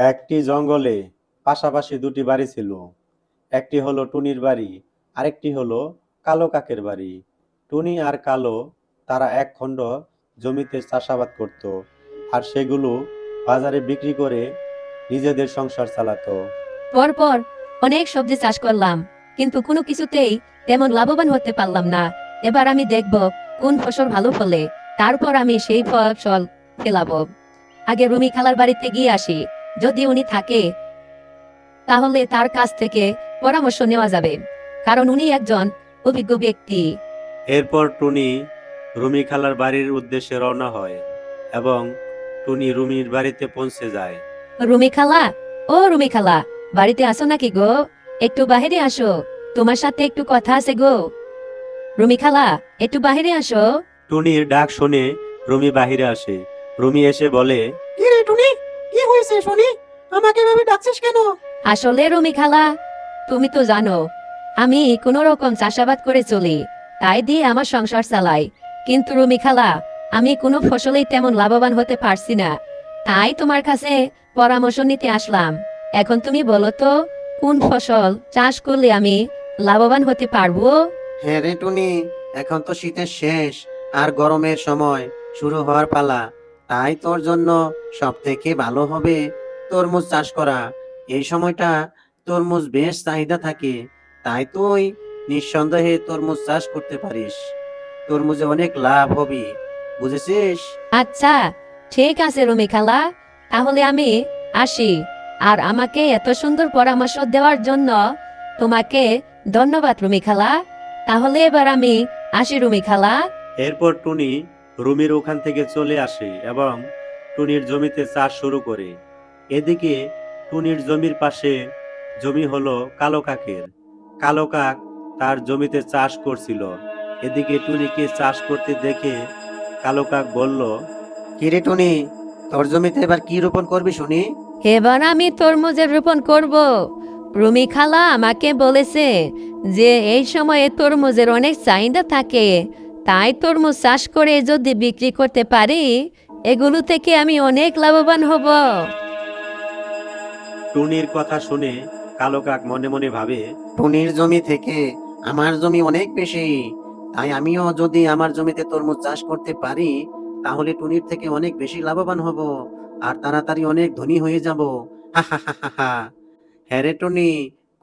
একটি জঙ্গলে পাশাপাশি দুটি বাড়ি ছিল। একটি হলো টুনির বাড়ি, আরেকটি হলো কালো কাকের বাড়ি। টুনি আর কালো তারা এক খণ্ড জমিতে চাষাবাদ করত, আর সেগুলো বাজারে বিক্রি করে নিজেদের সংসার চালাতো। পরপর অনেক সবজি চাষ করলাম, কিন্তু কোনো কিছুতেই তেমন লাভবান হতে পারলাম না। এবার আমি দেখব কোন ফসল ভালো ফলে, তারপর আমি সেই ফসল ফেলাবো। আগে রুমি খালার বাড়িতে গিয়ে আসি, যদি উনি থাকে তাহলে তার কাছ থেকে পরামর্শ নেওয়া যাবে, কারণ উনি একজন অভিজ্ঞ ব্যক্তি। এরপর টুনি রুমি খালার বাড়ির উদ্দেশ্যে রওনা হয় এবং টুনি রুমির বাড়িতে পৌঁছে যায়। রুমি খালা, ও রুমি খালা, বাড়িতে আসো নাকি গো? একটু বাহিরে আসো, তোমার সাথে একটু কথা আছে গো। রুমি খালা, একটু বাহিরে আসো। টুনির ডাক শুনে রুমি বাহিরে আসে। রুমি এসে বলে, কি রে টুনি, কি হয়েছে শুনি? আমাকে এভাবে ডাকছিস কেন? আসলে রুমি খালা, তুমি তো জানো আমি কোনো রকম চাষাবাদ করে চলি, তাই দিয়ে আমার সংসার চালাই। কিন্তু রুমি খালা, আমি কোনো ফসলেই তেমন লাভবান হতে পারছি না, তাই তোমার কাছে পরামর্শ নিতে আসলাম। এখন তুমি বলো তো, কোন ফসল চাষ করলে আমি লাভবান হতে পারবো? হ্যাঁ রে টুনি, এখন তো শীতের শেষ আর গরমের সময় শুরু হওয়ার পালা। তাই তোর জন্য সব থেকে ভালো হবে তরমুজ চাষ করা। এই সময়টা তরমুজ বেশ চাহিদা থাকে, তাই তুই নিঃসন্দেহে তরমুজ চাষ করতে পারিস। তরমুজে অনেক লাভ হবে, বুঝেছিস? আচ্ছা, ঠিক আছে রুমি খালা, তাহলে আমি আসি। আর আমাকে এত সুন্দর পরামর্শ দেওয়ার জন্য তোমাকে ধন্যবাদ রুমি খালা। তাহলে এবার আমি আসি রুমি খালা। এরপর টুনি রুমির ওখান থেকে চলে আসে এবং টুনির জমিতে চাষ শুরু করে। এদিকে টুনির জমির পাশে জমি হলো কালো কাকের। কালো কাক তার জমিতে চাষ করছিল। এদিকে টুনিকে চাষ করতে দেখে কালো কাক বলল, কি রে টুনি, তোর জমিতে এবার কি রোপণ করবি শুনি? এবার আমি তরমুজের রোপণ করব। রুমি খালা আমাকে বলেছে যে এই সময়ে তরমুজের অনেক চাহিদা থাকে, তাই তরমুজ চাষ করে যদি বিক্রি করতে পারি, এগুলো থেকে আমি অনেক লাভবান হব। টুনির কথা শুনে কালো কাক মনে মনে ভাবে, টুনির জমি থেকে আমার জমি অনেক বেশি, তাই আমিও যদি আমার জমিতে তরমুজ চাষ করতে পারি তাহলে টুনির থেকে অনেক বেশি লাভবান হব আর তাড়াতাড়ি অনেক ধনী হয়ে যাব। হা হা হা হা হা। হ্যাঁ রে টুনি,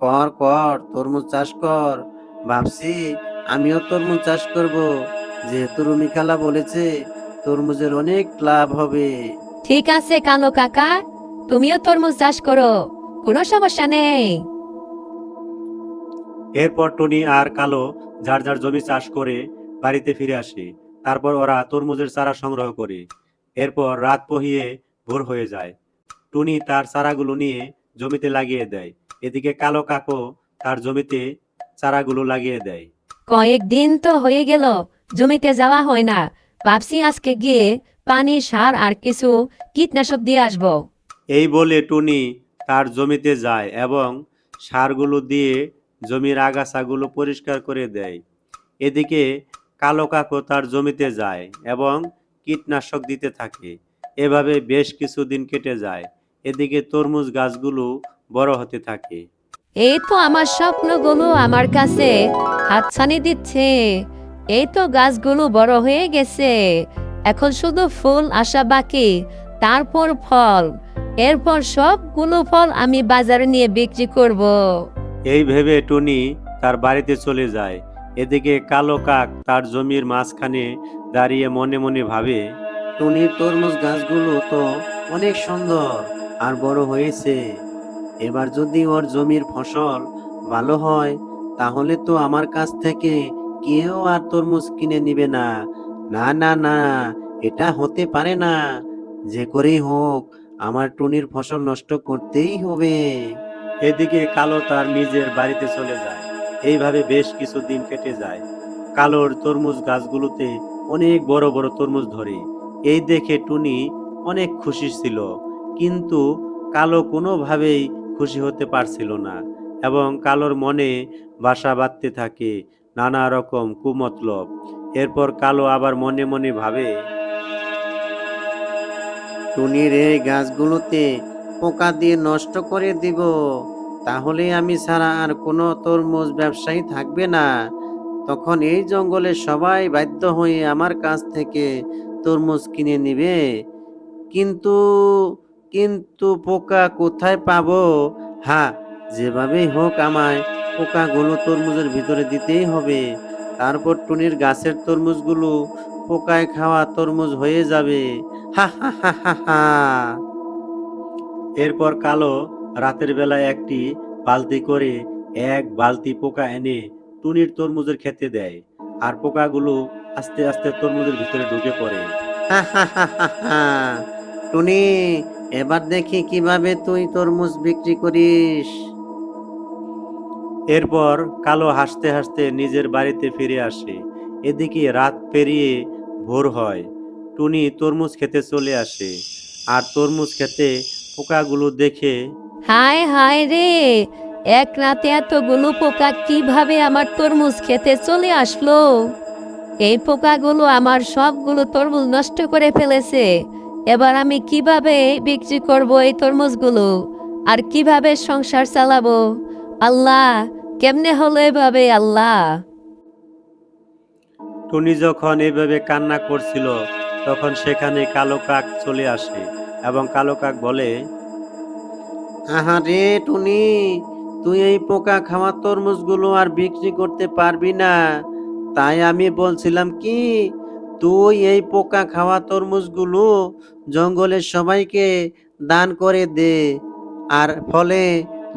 কর কর, তরমুজ চাষ কর। ভাবছি আমিও তরমুজ চাষ করব, যেহেতু রুমি খালা বলেছে তরমুজের অনেক লাভ হবে। ঠিক আছে কালো কাকা, তুমিও তরমুজ চাষ করো, কোনো সমস্যা নেই। এরপর টুনি আর কালো যার যার জমি চাষ করে বাড়িতে ফিরে আসে। তারপর ওরা তরমুজের চারা সংগ্রহ করে। এরপর রাত পোহিয়ে ভোর হয়ে যায়। টুনি তার চারাগুলো নিয়ে জমিতে লাগিয়ে দেয়। এদিকে কালো কাকও তার জমিতে চারাগুলো লাগিয়ে দেয়। কয়েকদিন তো হয়ে গেল জমিতে যাওয়া হয় না, ভাবছি আজকে গিয়ে পানি, সার আর কিছু কীটনাশক দিয়ে আসবো। এই বলে টুনি তার জমিতে যায় এবং সারগুলো দিয়ে জমির আগাছাগুলো পরিষ্কার করে দেয়। এদিকে কালো কাকও তার জমিতে যায় এবং কীটনাশক দিতে থাকে। এভাবে বেশ কিছুদিন কেটে যায়। এদিকে তরমুজ গাছগুলো বড় হতে থাকে। এই তো আমার স্বপ্নগুলো আমার কাছে হাতছানি দিচ্ছে। এই তো গাছগুলো বড় হয়ে গেছে, এখন শুধু ফুল আসা বাকি, তারপর ফল। এরপর সবগুলো ফল আমি বাজারে নিয়ে বিক্রি করব। এই ভেবে টুনি তার বাড়িতে চলে যায়। এদিকে কালো কাক তার জমির মাঝখানে দাঁড়িয়ে মনে মনে ভাবে, টুনির তরমুজ গাছগুলো তো অনেক সুন্দর আর বড় হয়েছে। এবার যদি ওর জমির ফসল ভালো হয় তাহলে তো আমার কাছ থেকে কেউ আর তরমুজ কিনে নিবে না। না না না, এটা হতে পারে না। যে করেই হোক আমার টুনির ফসল নষ্ট করতেই হবে। এদিকে কালো তার নিজের বাড়িতে চলে যায়। এইভাবে বেশ কিছুদিন কেটে যায়। কালোর তরমুজ গাছগুলোতে অনেক বড় বড় তরমুজ ধরে। এই দেখে টুনি অনেক খুশি ছিল, কিন্তু কালো কোনোভাবেই খুশি হতে পারছিল না এবং কালোর মনে বাসা বাঁধতে থাকে নানা রকম কুমতলব। এরপর কালো আবার মনে মনে ভাবে, টুনির এই গাছগুলোতে পোকা দিয়ে নষ্ট করে দিব, তাহলে আমি ছাড়া আর কোনো তরমুজ ব্যবসায়ী থাকবে না। তখন এই জঙ্গলে সবাই বাধ্য হয়ে আমার কাছ থেকে তরমুজ কিনে নিবে। কিন্তু কিন্তু পোকা কোথায় পাবো? হ্যাঁ, যেভাবেই হোক আমায় পোকাগুলো তরমুজের ভিতরে দিতেই হবে। তারপর টুনির গাছের তরমুজগুলো পোকায় খাওয়া তরমুজ হয়ে যাবে। হা হা হা হা হা। এরপর কালো রাতের বেলায় একটি বালতি করে এক বালতি পোকা এনে টুনির তরমুজের খেতে দেয়, আর পোকাগুলো আস্তে আস্তে তরমুজের ভিতরে ঢুকে পড়ে। হা হা হা হা হা। টুনি, এবার দেখি কিভাবে তুই তরমুজ বিক্রি করিস। এরপর কালো হাসতে হাসতে নিজের বাড়িতে ফিরে আসে। এদিকে রাত পেরিয়ে ভোর হয়। টুনি তরমুজ খেতে চলে আসে, আর তরমুজ খেতে পোকাগুলো দেখে হায় হায় রে, এক রাতে এতগুলো পোকা কিভাবে আমার তরমুজ খেতে চলে আসলো? এই পোকাগুলো আমার সবগুলো তরমুজ নষ্ট করে ফেলেছে। এবার আমি কিভাবে বিক্রি করব এই তরমুজগুলো, আর কিভাবে সংসার চালাবো? আল্লাহ, কেমনে হলো এভাবে আল্লাহ? টুনি যখন এভাবে কান্না করছিল, তখন সেখানে কালো কাক চলে আসে এবং কালো কাক বলে, আহারে টুনি, তুই এই পোকা খাওয়া তরমুজগুলো আর বিক্রি করতে পারবি না। তাই আমি বলছিলাম কি, তুই এই পোকা খাওয়া তরমুজগুলো জঙ্গলের সবাইকে দান করে দে। আর ফলে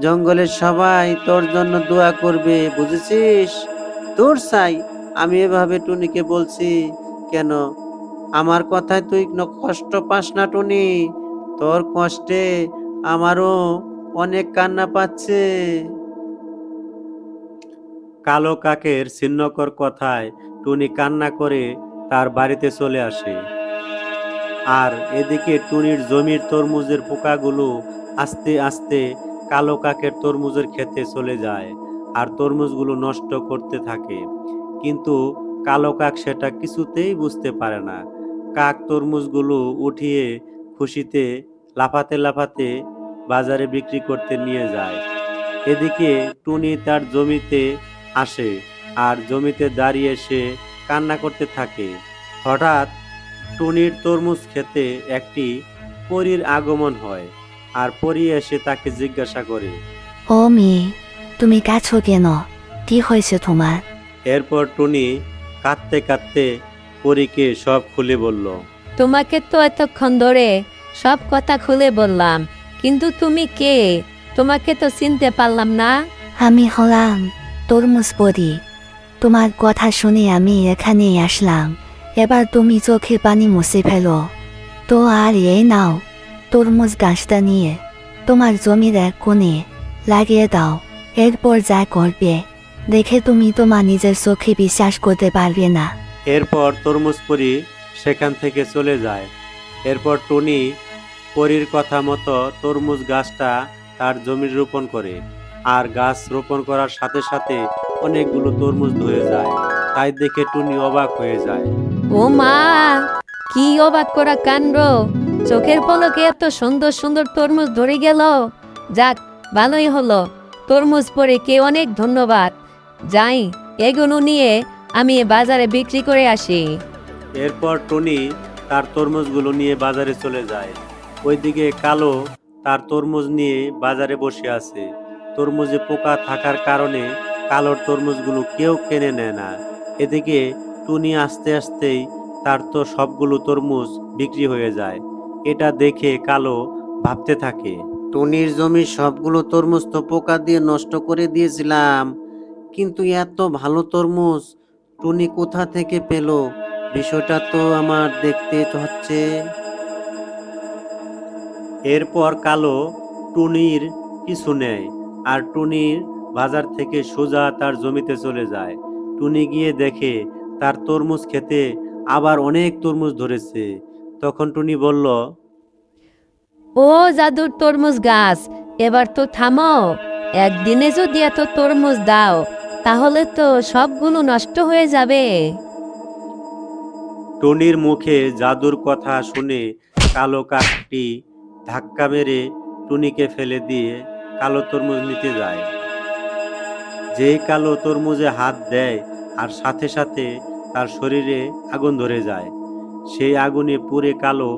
জঙ্গলের সবাই তোর জন্য দোয়া করবে, বুঝেছিস? তোর চাই, আমি এভাবে টুনিকে বলছি কেন? আমার কথায় তুই কষ্ট পাস না টুনি? তোর কষ্টে আমারও অনেক কান্না পাচ্ছে। কালো কাকের ছিন্নকর কথায় টুনি কান্না করে তার বাড়িতে চলে আসে। আর এদিকে টুনির জমির তরমুজের পোকাগুলো আস্তে আস্তে কালো কাকের তরমুজের খেতে চলে যায়, আর তরমুজগুলো নষ্ট করতে থাকে। কিন্তু কালো কাক সেটা কিছুতেই বুঝতে পারে না। কাক তরমুজগুলো উঠিয়ে খুশিতে লাফাতে লাফাতে বাজারে বিক্রি করতে নিয়ে যায়। এদিকে টুনি তার জমিতে আসে, আর জমিতে দাঁড়িয়ে সে কান্না করতে থাকে। হঠাৎ টুনির তরমুজ খেতে একটি পরীর আগমন হয়, আর পরী এসে তাকে জিজ্ঞাসা করে। ও মেয়ে, তুমি কাছো কেন? কি হয়েছে তোমার? এরপর টুনি কাঁদতে কাঁদতে পরীকে সব খুলে বলল। তোমাকে তো এতক্ষণ ধরে সব কথা খুলে বললাম, কিন্তু তুমি কে? তোমাকে তো চিনতে পারলাম না। আমি হলাম তরমুজ পরি। তোমার কথা শুনে আমি এখানে আসলাম। এবার তুমি চোখের পানি মুছে ফেলো। তো আর এই নাও, তরমুজ গাছটা নিয়ে তোমার জমির এক কোণে লাগিয়ে দাও। এরপর যা করবে দেখে তুমি তোমার নিজের চোখে বিশ্বাস করতে পারবে না। এরপর তরমুজ পরী সেখান থেকে চলে যায়। এরপর টুনি পরীর কথা মতো তরমুজ গাছটা তার জমির রোপণ করে, আর গাছ রোপণ করার সাথে সাথে অনেকগুলো তরমুজ ধরে যায়। তাই দেখে টুনি অবাক হয়ে যায়। ও মা, কি অবাক করা কাণ্ড! চোখের পলকে এত সুন্দর সুন্দর তরমুজ ধরে গেল। যাক, ভালোই হলো। তরমুজ পরে কে অনেক ধন্যবাদ। যাই, এগুলো নিয়ে আমি বাজারে বিক্রি করে আসি। এরপর টুনি তার তরমুজগুলো নিয়ে বাজারে চলে যায়। ওইদিকে কালো তার তরমুজ নিয়ে বাজারে বসে আছে। তরমুজে পোকা থাকার কারণে কালোর তরমুজগুলো কেউ কিনে নেয় না। এদিকে টুনি আস্তে আস্তেই তার তো সবগুলো তরমুজ বিক্রি হয়ে যায়। এটা দেখে কালো ভাবতে থাকে। টুনির জমির সবগুলো তরমুজ তো পোকা দিয়ে নষ্ট করে দিয়েছিলাম, কিন্তু এত ভালো তরমুজ টুনি কোথা থেকে পেল? বিষয়টা তো আমার দেখতে হচ্ছে। এরপর কালো টুনির পিছু নেয়, আর টুনির বাজার থেকে সোজা তার জমিতে চলে যায়। টুনি গিয়ে দেখে তার তরমুজ খেতে আবার অনেক তরমুজ ধরেছে। তখন টুনি বলল, ও জাদুর তরমুজ গাছ, এবার তো থামো। একদিনে যদি এত তরমুজ দাও, তাহলে তো সবগুলো নষ্ট হয়ে যাবে। টুনির মুখে জাদুর কথা শুনে কালো কাকটি ধাক্কা মেরে টুনিকে ফেলে দিয়ে কালো তরমুজ নিতে যায়। যেই কালো তরমুজে হাত দেয় আর সাথে সাথে তার শরীরে আগুন ধরে যায়। সেই আগুনে পুড়ে কালো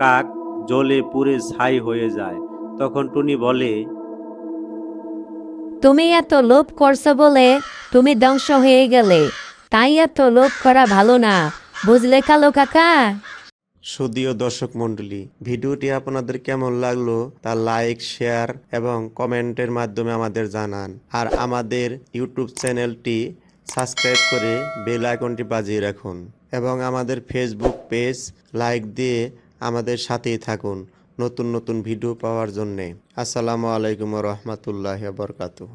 কাক জ্বলে পুড়ে ছাই হয়ে যায়। তখন টুনি বলে, তুমি এত লোভ করছো বলে তুমি ধ্বংস হয়ে গেলে, তাই এত লোভ করা ভালো না, বুঝলে কালো কাকা? সুধীয় দর্শক মণ্ডলী, ভিডিওটি আপনাদের কেমন লাগলো তা লাইক, শেয়ার এবং কমেন্টের মাধ্যমে আমাদের জানান। আর আমাদের ইউটিউব চ্যানেলটি সাবস্ক্রাইব করে বেল আইকনটি বাজিয়ে রাখুন এবং আমাদের ফেসবুক পেজ লাইক দিয়ে আমাদের সাথেই থাকুন নতুন নতুন ভিডিও পাওয়ার জন্যে। আসসালামু আলাইকুম ওয়া রাহমাতুল্লাহি ওয়া বারাকাতুহু।